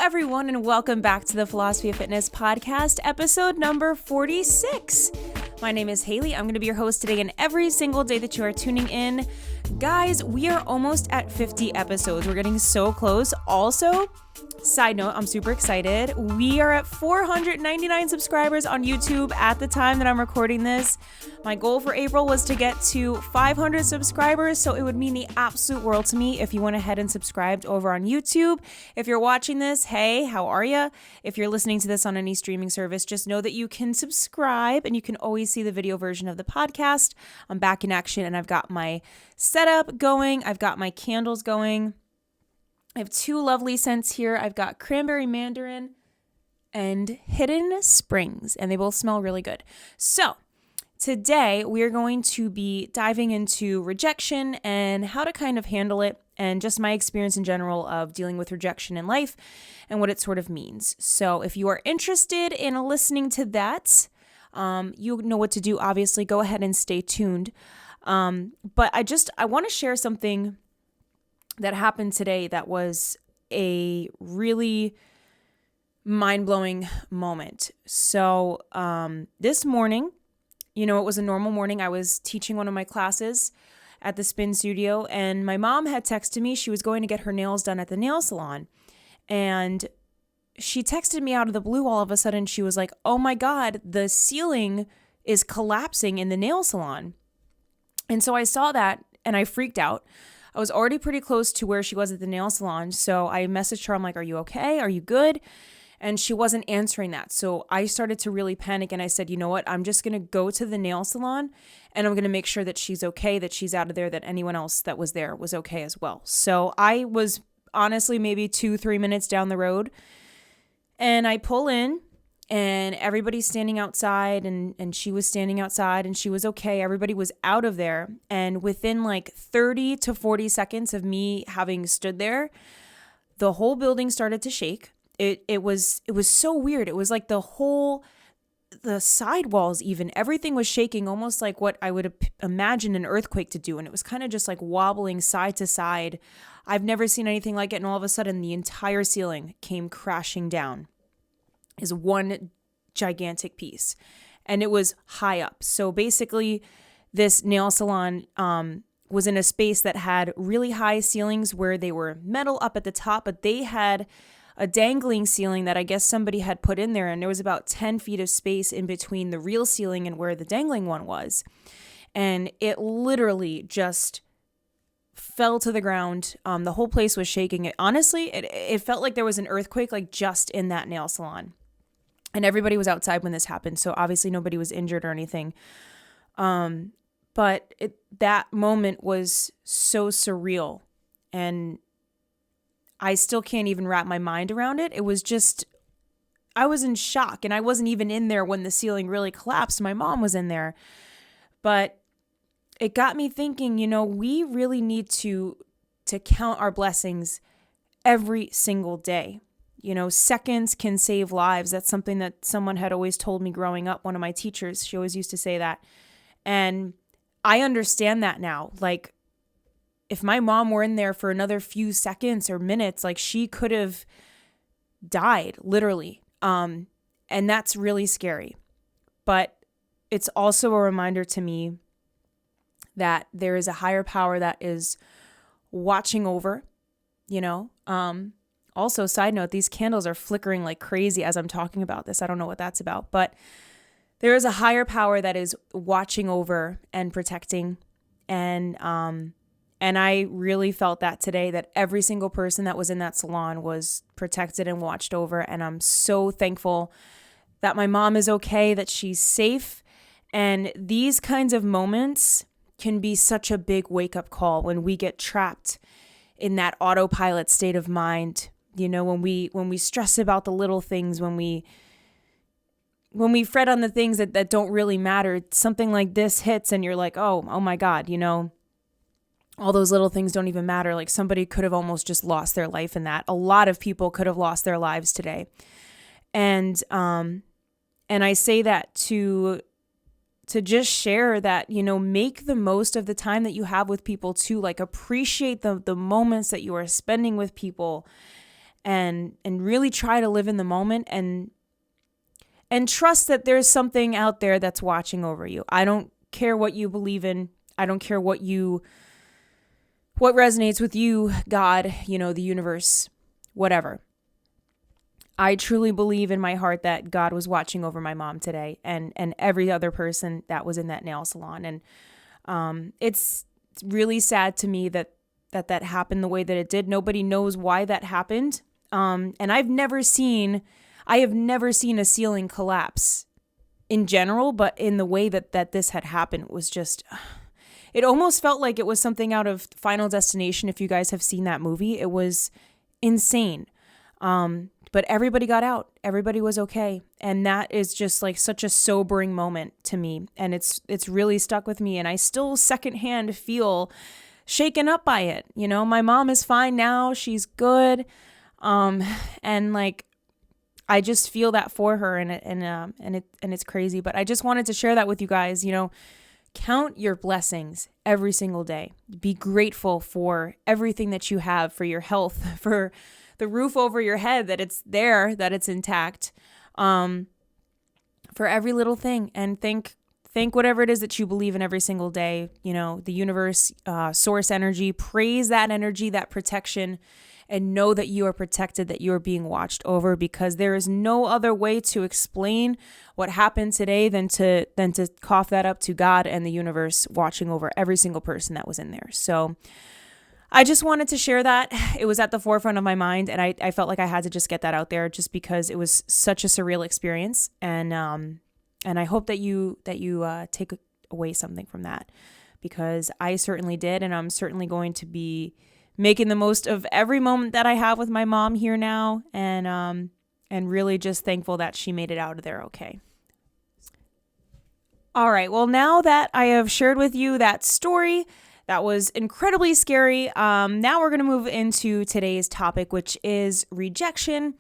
everyone, and welcome back to the Philosophy of Fitness podcast, episode number 46. My name is Haley. I'm going to be your host today and every single day that you are tuning in. Guys, we are almost at 50 episodes. We're getting so close. Also, side note, I'm super excited. We are at 499 subscribers on YouTube at the time that I'm recording this. My goal for April was to get to 500 subscribers, so it would mean the absolute world to me if you went ahead and subscribed over on YouTube. If you're watching this, hey, how are you? If you're listening to this on any streaming service, just know that you can subscribe and you can always see the video version of the podcast. I'm back in action and I've got my setup going. I've got my candles going. I have two lovely scents here. I've got cranberry mandarin and hidden springs, and they both smell really good. So today we are going to be diving into rejection and how to kind of handle it, and just my experience in general of dealing with rejection in life and what it sort of means. So if you are interested in listening to that, you know what to do. Obviously, go ahead and stay tuned. But I want to share something that happened today that was a really mind-blowing moment. So this morning, it was a normal morning. I was teaching one of my classes at the spin studio, and my mom had texted me. She was going to get her nails done at the nail salon, and she texted me out of the blue all of a sudden. She was like, "Oh my God, the ceiling is collapsing in the nail salon." And so I saw that and I freaked out. I was already pretty close to where she was at the nail salon. So I messaged her. I'm like, "Are you okay? Are you good?" And she wasn't answering that. So I started to really panic, and I said, "You know what? I'm just going to go to the nail salon and I'm going to make sure that she's okay, that she's out of there, that anyone else that was there was okay as well." So I was honestly maybe 2-3 minutes down the road, and I pull in and everybody's standing outside, and she was standing outside, and she was okay. Everybody was out of there. And within like 30 to 40 seconds of me having stood there, the whole building started to shake. It was so weird. It was like the sidewalls, even everything was shaking, almost like what I would imagine an earthquake to do. And it was kind of just like wobbling side to side. I've never seen anything like it. And all of a sudden the entire ceiling came crashing down is one gigantic piece, and it was high up. So basically this nail salon was in a space that had really high ceilings where they were metal up at the top, but they had a dangling ceiling that I guess somebody had put in there, and there was about 10 feet of space in between the real ceiling and where the dangling one was. And it literally just fell to the ground. The whole place was shaking. It felt like there was an earthquake, like just in that nail salon. And everybody was outside when this happened, so obviously nobody was injured or anything. But that moment was so surreal, and I still can't even wrap my mind around it. It was just, I was in shock, and I wasn't even in there when the ceiling really collapsed. My mom was in there. But it got me thinking, we really need to count our blessings every single day. Seconds can save lives. That's something that someone had always told me growing up. One of my teachers, she always used to say that. And I understand that now. Like, if my mom were in there for another few seconds or minutes, like, she could have died, literally. And that's really scary. But it's also a reminder to me that there is a higher power that is watching over, Also, side note, these candles are flickering like crazy as I'm talking about this. I don't know what that's about, but there is a higher power that is watching over and protecting. And I really felt that today, that every single person that was in that salon was protected and watched over. And I'm so thankful that my mom is okay, that she's safe. And these kinds of moments can be such a big wake-up call when we get trapped in that autopilot state of mind. When we stress about the little things, when we fret on the things that don't really matter, something like this hits and you're like, oh my God, all those little things don't even matter. Like, somebody could have almost just lost their life in that. A lot of people could have lost their lives today. And I say that to just share that, make the most of the time that you have with people too. Like, appreciate the moments that you are spending with people. and really try to live in the moment and trust that there's something out there that's watching over you. I don't care what you believe in. I don't care what resonates with you, God, the universe, whatever. I truly believe in my heart that God was watching over my mom today and every other person that was in that nail salon. And it's really sad to me that happened the way that it did. Nobody knows why that happened. And I have never seen a ceiling collapse in general, but in the way that this had happened, it was just, it almost felt like it was something out of Final Destination. If you guys have seen that movie, it was insane. But everybody got out. Everybody was okay. And that is just like such a sobering moment to me. And it's really stuck with me. And I still secondhand feel shaken up by it. My mom is fine now. She's good. And like, I just feel that for her and it's crazy. But I just wanted to share that with you guys. Count your blessings every single day. Be grateful for everything that you have, for your health, for the roof over your head, that it's there, that it's intact, for every little thing. And think whatever it is that you believe in every single day, the universe, source energy, praise that energy, that protection, and know that you are protected, that you are being watched over, because there is no other way to explain what happened today than to cough that up to God and the universe watching over every single person that was in there. So I just wanted to share that. It was at the forefront of my mind, and I felt like I had to just get that out there just because it was such a surreal experience. And I hope that you take away something from that, because I certainly did, and I'm certainly going to be making the most of every moment that I have with my mom here now, and really just thankful that she made it out of there okay. All right, well, now that I have shared with you that story, that was incredibly scary. Now we're going to move into today's topic, which is rejection.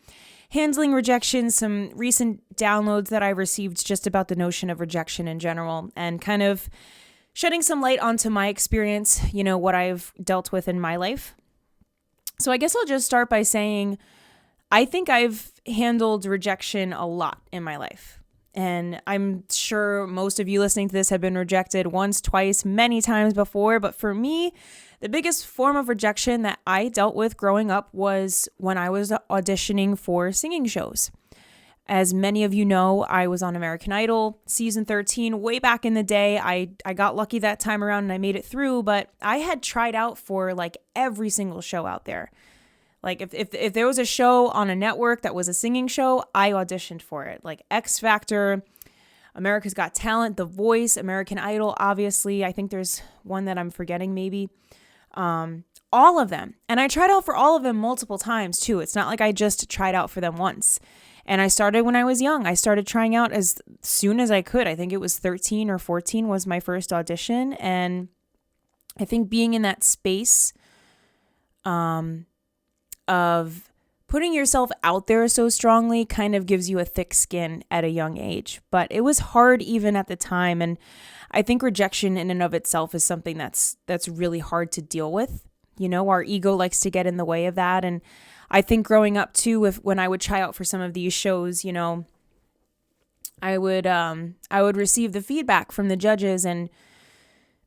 Handling rejection, some recent downloads that I received just about the notion of rejection in general, and kind of shedding some light onto my experience, what I've dealt with in my life. So I guess I'll just start by saying I think I've handled rejection a lot in my life. And I'm sure most of you listening to this have been rejected once, twice, many times before. But for me, the biggest form of rejection that I dealt with growing up was when I was auditioning for singing shows. As many of you know, I was on American Idol season 13 way back in the day. I got lucky that time around and I made it through, but I had tried out for like every single show out there. Like if there was a show on a network that was a singing show, I auditioned for it. Like X Factor, America's Got Talent, The Voice, American Idol, obviously. I think there's one that I'm forgetting maybe. All of them. And I tried out for all of them multiple times too. It's not like I just tried out for them once. And I started when I was young. I started trying out as soon as I could. I think it was 13 or 14 was my first audition. And I think being in that space of putting yourself out there so strongly kind of gives you a thick skin at a young age. But it was hard even at the time. And I think rejection in and of itself is something that's really hard to deal with. Our ego likes to get in the way of that. And I think growing up too, when I would try out for some of these shows, I would receive the feedback from the judges, and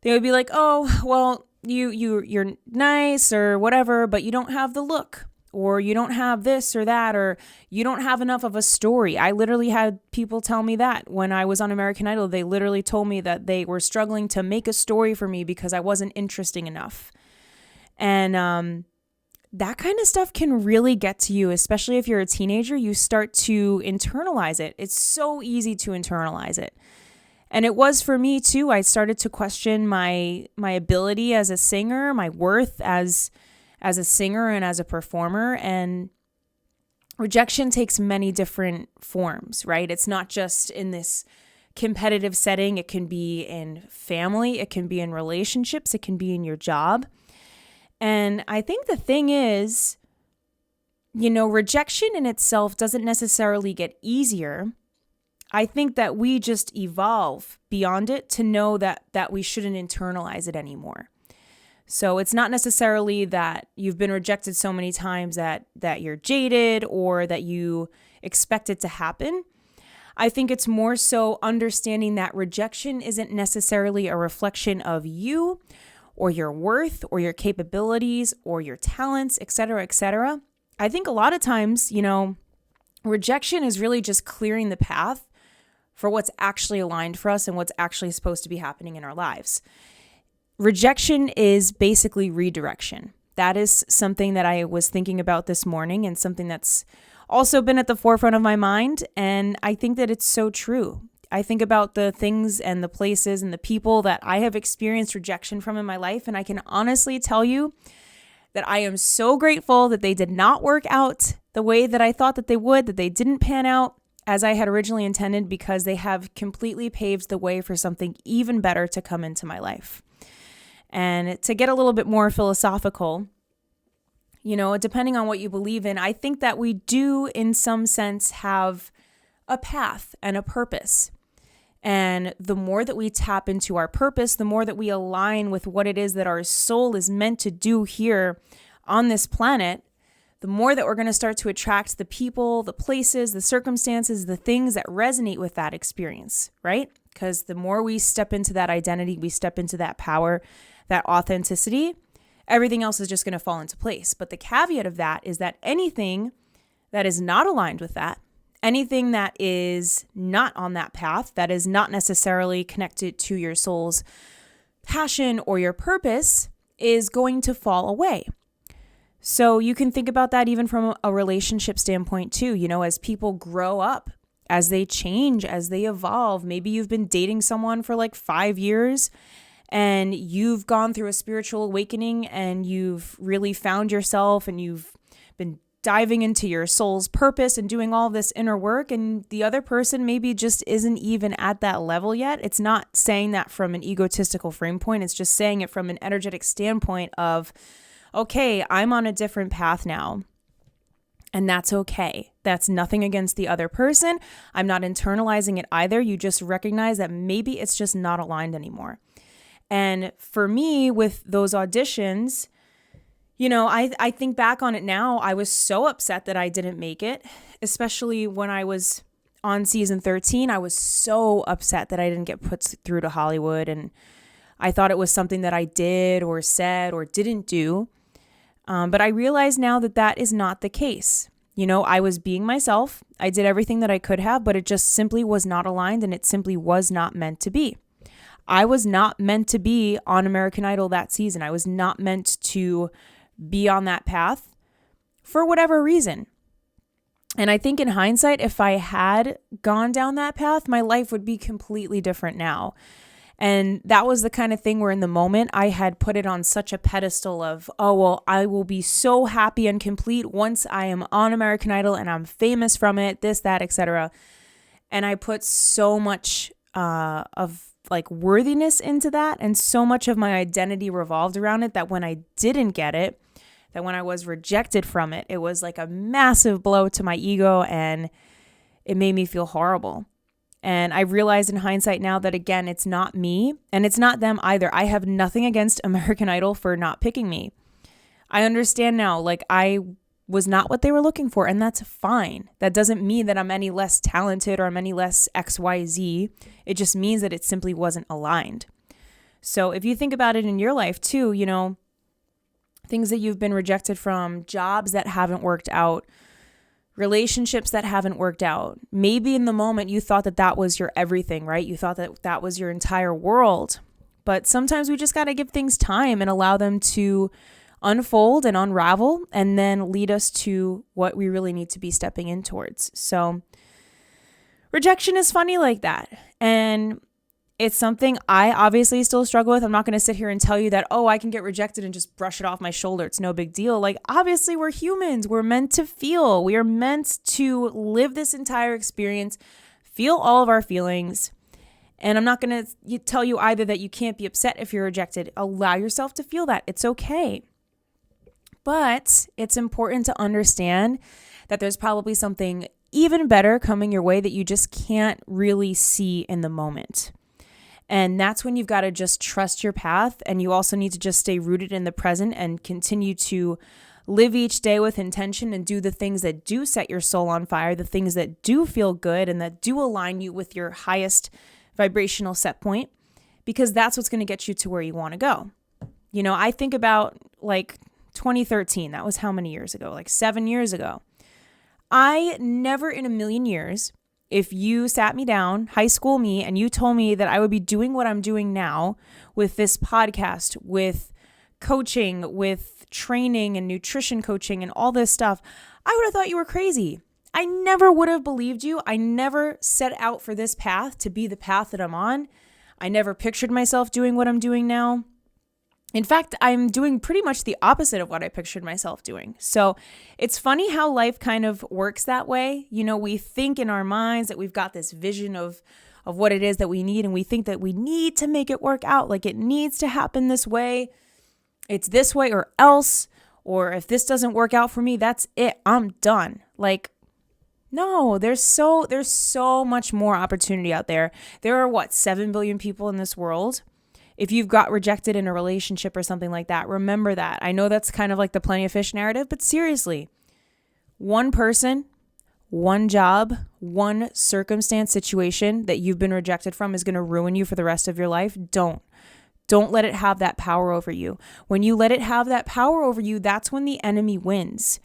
they would be like, "Oh, well, you're nice or whatever, but you don't have the look, or you don't have this or that, or you don't have enough of a story." I literally had people tell me that when I was on American Idol. They literally told me that they were struggling to make a story for me because I wasn't interesting enough. And that kind of stuff can really get to you, especially if you're a teenager. You start to internalize it. It's so easy to internalize it. And it was for me too. I started to question my ability as a singer, my worth as a singer and as a performer. And rejection takes many different forms, right? It's not just in this competitive setting. It can be in family. It can be in relationships. It can be in your job. And I think the thing is, rejection in itself doesn't necessarily get easier. I think that we just evolve beyond it to know that we shouldn't internalize it anymore. So it's not necessarily that you've been rejected so many times that you're jaded or that you expect it to happen. I think it's more so understanding that rejection isn't necessarily a reflection of you or your worth or your capabilities or your talents, et cetera, et cetera. I think a lot of times, rejection is really just clearing the path for what's actually aligned for us and what's actually supposed to be happening in our lives. Rejection is basically redirection. That is something that I was thinking about this morning and something that's also been at the forefront of my mind. And I think that it's so true. I think about the things and the places and the people that I have experienced rejection from in my life. And I can honestly tell you that I am so grateful that they did not work out the way that I thought that they would, that they didn't pan out as I had originally intended, because they have completely paved the way for something even better to come into my life. And to get a little bit more philosophical, depending on what you believe in, I think that we do in some sense have a path and a purpose. And the more that we tap into our purpose, the more that we align with what it is that our soul is meant to do here on this planet, the more that we're going to start to attract the people, the places, the circumstances, the things that resonate with that experience, right? Because the more we step into that identity, we step into that power, that authenticity, everything else is just going to fall into place. But the caveat of that is that anything that is not aligned with that, anything that is not on that path, that is not necessarily connected to your soul's passion or your purpose, is going to fall away. So you can think about that even from a relationship standpoint too. As people grow up, as they change, as they evolve, maybe you've been dating someone for like 5 years and you've gone through a spiritual awakening and you've really found yourself and you've been diving into your soul's purpose and doing all this inner work, and the other person maybe just isn't even at that level yet. It's not saying that from an egotistical frame point. It's just saying it from an energetic standpoint of, okay, I'm on a different path now. And that's okay. That's nothing against the other person. I'm not internalizing it either. You just recognize that maybe it's just not aligned anymore. And for me, with those auditions, I think back on it now, I was so upset that I didn't make it, especially when I was on season 13. I was so upset that I didn't get put through to Hollywood. And I thought it was something that I did or said or didn't do. But I realize now that that is not the case. I was being myself. I did everything that I could have, but it just simply was not aligned and it simply was not meant to be. I was not meant to be on American Idol that season. I was not meant to be on that path for whatever reason. And I think in hindsight, if I had gone down that path, my life would be completely different now. And that was the kind of thing where in the moment I had put it on such a pedestal of, oh, well, I will be so happy and complete once I am on American Idol and I'm famous from it, this, that, etc. And I put so much of worthiness into that, and so much of my identity revolved around it, that when I didn't get it, that when I was rejected from it, it was like a massive blow to my ego and it made me feel horrible. And I realized in hindsight now that, again, it's not me and it's not them either. I have nothing against American Idol for not picking me. I understand now, I was not what they were looking for, and that's fine. That doesn't mean that I'm any less talented or I'm any less XYZ. It just means that it simply wasn't aligned. So if you think about it in your life too, things that you've been rejected from, jobs that haven't worked out, relationships that haven't worked out. Maybe in the moment you thought that that was your everything, right? You thought that that was your entire world. But sometimes we just got to give things time and allow them to unfold and unravel and then lead us to what we really need to be stepping in towards. So rejection is funny like that. And it's something I obviously still struggle with. I'm not going to sit here and tell you that, I can get rejected and just brush it off my shoulder. It's no big deal. Obviously we're humans. We're meant to feel. We are meant to live this entire experience, feel all of our feelings. And I'm not going to tell you either that you can't be upset if you're rejected. Allow yourself to feel that. It's okay. But it's important to understand that there's probably something even better coming your way that you just can't really see in the moment. And that's when you've got to just trust your path. And you also need to just stay rooted in the present and continue to live each day with intention and do the things that do set your soul on fire, the things that do feel good and that do align you with your highest vibrational set point, because that's what's going to get you to where you want to go. You know, I think about like 2013. That was how many years ago? Like 7 years ago. I never in a million years, if you sat me down, high school me, and you told me that I would be doing what I'm doing now with this podcast, with coaching, with training and nutrition coaching and all this stuff, I would have thought you were crazy. I never would have believed you. I never set out for this path to be the path that I'm on. I never pictured myself doing what I'm doing now. In fact, I'm doing pretty much the opposite of what I pictured myself doing. So it's funny how life kind of works that way. You know, we think in our minds that we've got this vision of what it is that we need, and we think that we need to make it work out, like it needs to happen this way. It's this way or else, or if this doesn't work out for me, that's it. I'm done. Like, no, there's so much more opportunity out there. There are 7 billion people in this world. If you've got rejected in a relationship or something like that, remember that. I know that's kind of like the plenty of fish narrative, but seriously, one person, one job, one circumstance, situation that you've been rejected from is going to ruin you for the rest of your life. Don't let it have that power over you. When you let it have that power over you, that's when the enemy wins.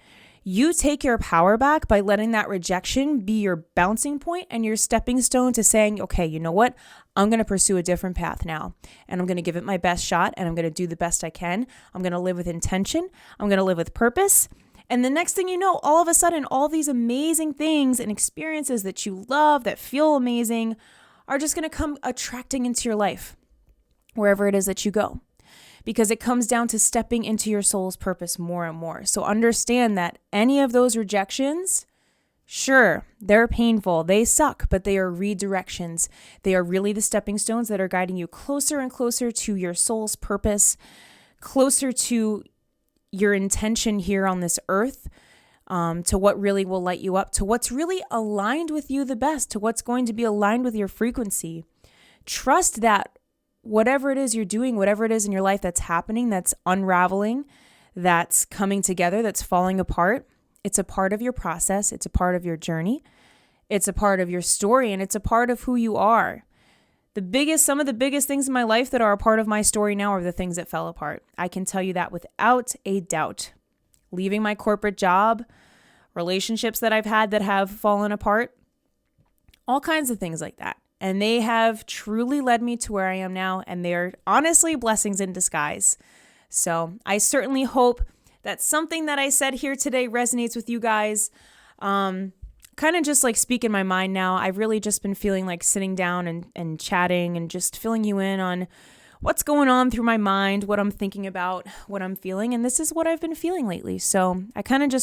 You take your power back by letting that rejection be your bouncing point and your stepping stone to saying, okay, you know what? I'm going to pursue a different path now, and I'm going to give it my best shot, and I'm going to do the best I can. I'm going to live with intention. I'm going to live with purpose. And the next thing you know, all of a sudden, all these amazing things and experiences that you love, that feel amazing, are just going to come attracting into your life, wherever it is that you go. Because it comes down to stepping into your soul's purpose more and more. So understand that any of those rejections, sure, they're painful, they suck, but they are redirections. They are really the stepping stones that are guiding you closer and closer to your soul's purpose, closer to your intention here on this earth, to what really will light you up, to what's really aligned with you the best, to what's going to be aligned with your frequency. Trust that whatever it is you're doing, whatever it is in your life that's happening, that's unraveling, that's coming together, that's falling apart, it's a part of your process. It's a part of your journey. It's a part of your story, and it's a part of who you are. Some of the biggest things in my life that are a part of my story now are the things that fell apart. I can tell you that without a doubt. Leaving my corporate job, relationships that I've had that have fallen apart, all kinds of things like that. And they have truly led me to where I am now, and they are honestly blessings in disguise. So I certainly hope that something that I said here today resonates with you guys. Kind of just like speak in my mind now. I've really just been feeling like sitting down and chatting and just filling you in on what's going on through my mind, what I'm thinking about, what I'm feeling. And this is what I've been feeling lately. So I kind of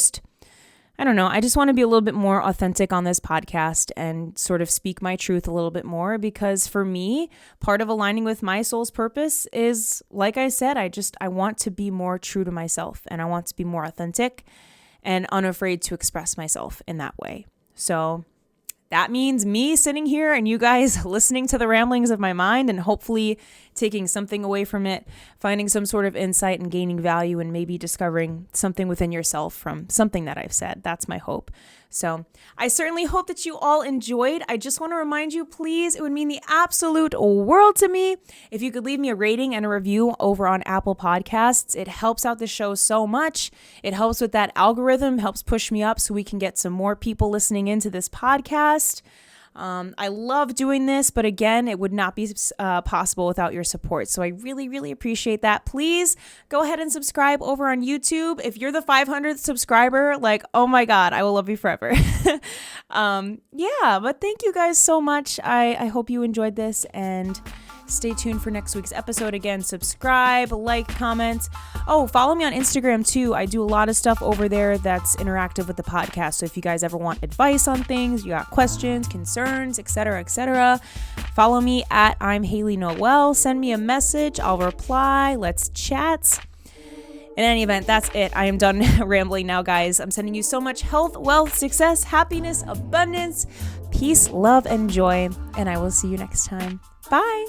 I don't know. I just want to be a little bit more authentic on this podcast and sort of speak my truth a little bit more, because for me, part of aligning with my soul's purpose is, like I said, I want to be more true to myself, and I want to be more authentic and unafraid to express myself in that way. So that means me sitting here and you guys listening to the ramblings of my mind and hopefully taking something away from it, finding some sort of insight and gaining value, and maybe discovering something within yourself from something that I've said. That's my hope. So I certainly hope that you all enjoyed. I just want to remind you, please, it would mean the absolute world to me if you could leave me a rating and a review over on Apple Podcasts. It helps out the show so much. It helps with that algorithm, helps push me up so we can get some more people listening into this podcast. I love doing this, but again, it would not be possible without your support. So I really, really appreciate that. Please go ahead and subscribe over on YouTube. If you're the 500th subscriber, like, oh my God, I will love you forever. But thank you guys so much. I hope you enjoyed this, and stay tuned for next week's episode. Again, subscribe, like, comment. Oh, follow me on Instagram too. I do a lot of stuff over there that's interactive with the podcast. So if you guys ever want advice on things, you got questions, concerns, etc., follow me at I'm Haley Noel. Send me a message. I'll reply. Let's chat. In any event, that's it. I am done rambling now, guys. I'm sending you so much health, wealth, success, happiness, abundance, peace, love, and joy. And I will see you next time. Bye.